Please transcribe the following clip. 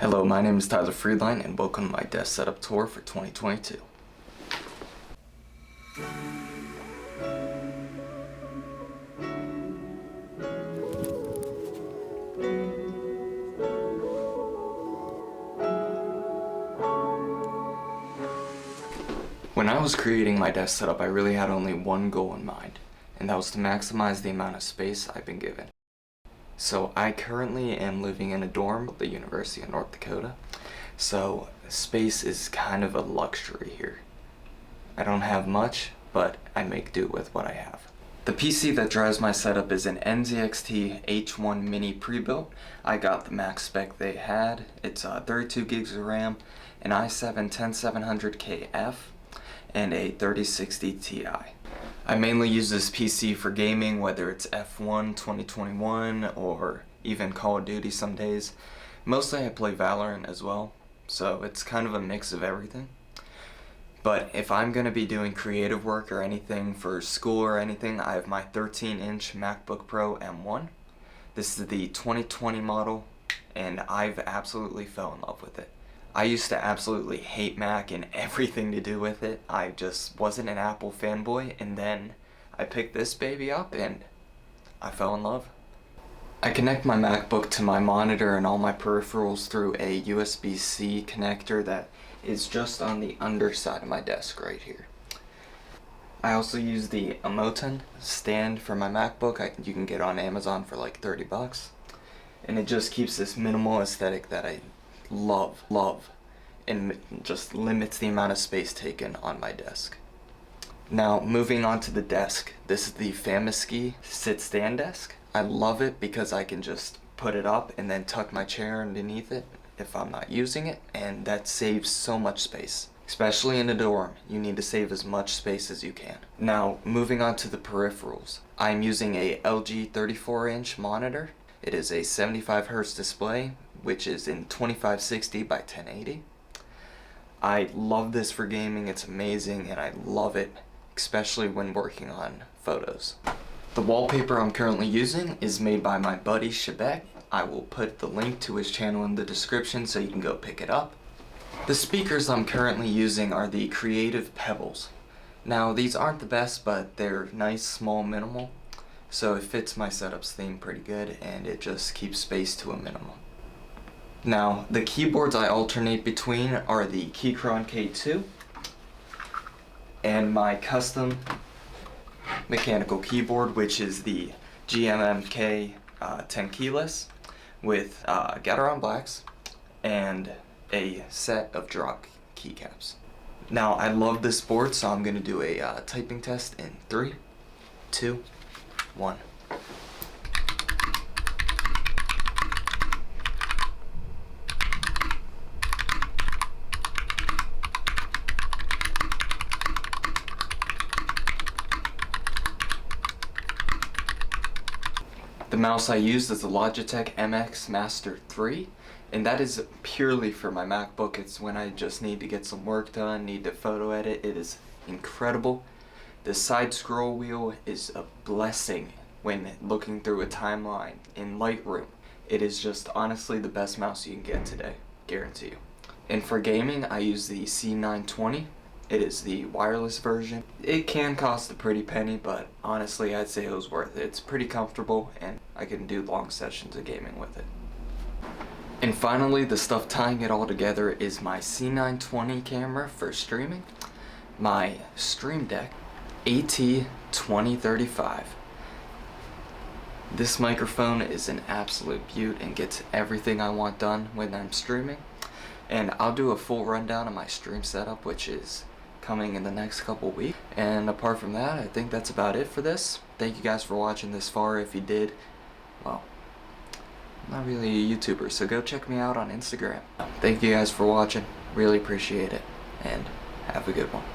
Hello, my name is Tyler Friedline and welcome to my desk setup tour for 2022. When I was creating my desk setup, I really had only one goal in mind, and that was to maximize the amount of space I've been given. So I currently am living in a dorm at the University of North Dakota, so space is kind of a luxury here. I don't have much, but I make do with what I have. The PC that drives my setup is an NZXT H1 Mini pre-built. I got the max spec they had. It's 32 gigs of RAM, an i7-10700KF, and a 3060 Ti. I mainly use this PC for gaming, whether it's F1 2021 or even Call of Duty some days. Mostly I play Valorant as well, so it's kind of a mix of everything. But if I'm going to be doing creative work or anything for school or anything, I have my 13-inch Macbook Pro M1. This is the 2020 model, and I've absolutely fell in love with it. I used to absolutely hate Mac and everything to do with it. I just wasn't an Apple fanboy, and then I picked this baby up and I fell in love. I connect my MacBook to my monitor and all my peripherals through a USB-C connector that is just on the underside of my desk right here. I also use the Emoton stand for my MacBook. You can get on Amazon for like 30 bucks. And it just keeps this minimal aesthetic that I love, and just limits the amount of space taken on my desk. Now, moving on to the desk. This is the Famiski sit-stand desk. I love it because I can just put it up and then tuck my chair underneath it if I'm not using it, and that saves so much space. Especially in a dorm, you need to save as much space as you can. Now, moving on to the peripherals. I'm using a LG 34-inch monitor. It is a 75 Hz display, which is in 2560 by 1080. I love this for gaming. It's amazing, and I love it, especially when working on photos. The wallpaper I'm currently using is made by my buddy Shebek. I will put the link to his channel in the description so you can go pick it up. The speakers I'm currently using are the Creative Pebbles. Now, these aren't the best, but they're nice, small, minimal, so it fits my setup's theme pretty good, and it just keeps space to a minimum. Now, the keyboards I alternate between are the Keychron K2 and my custom mechanical keyboard, which is the GMMK 10 keyless with Gateron blacks and a set of drop keycaps. Now, I love this board, so I'm going to do a typing test in 3, 2, 1. The mouse I used is the Logitech MX Master 3, and that is purely for my MacBook. It's when I just need to get some work done, need to photo edit. It is incredible. The side scroll wheel is a blessing when looking through a timeline in Lightroom. It is just honestly the best mouse you can get today, guarantee you. And for gaming, I use the C920. It is the wireless version. It can cost a pretty penny, but honestly I'd say it was worth it. It's pretty comfortable and I can do long sessions of gaming with it. And finally, the stuff tying it all together is my C920 camera for streaming, my Stream Deck AT2035. This microphone is an absolute beaut and gets everything I want done when I'm streaming. And I'll do a full rundown of my stream setup, which is coming in the next couple weeks. And apart from that, I think that's about it for this. Thank you guys for watching this far. If you did, well, I'm not really a YouTuber, so go check me out on Instagram. Thank you guys for watching. Really appreciate it, and have a good one.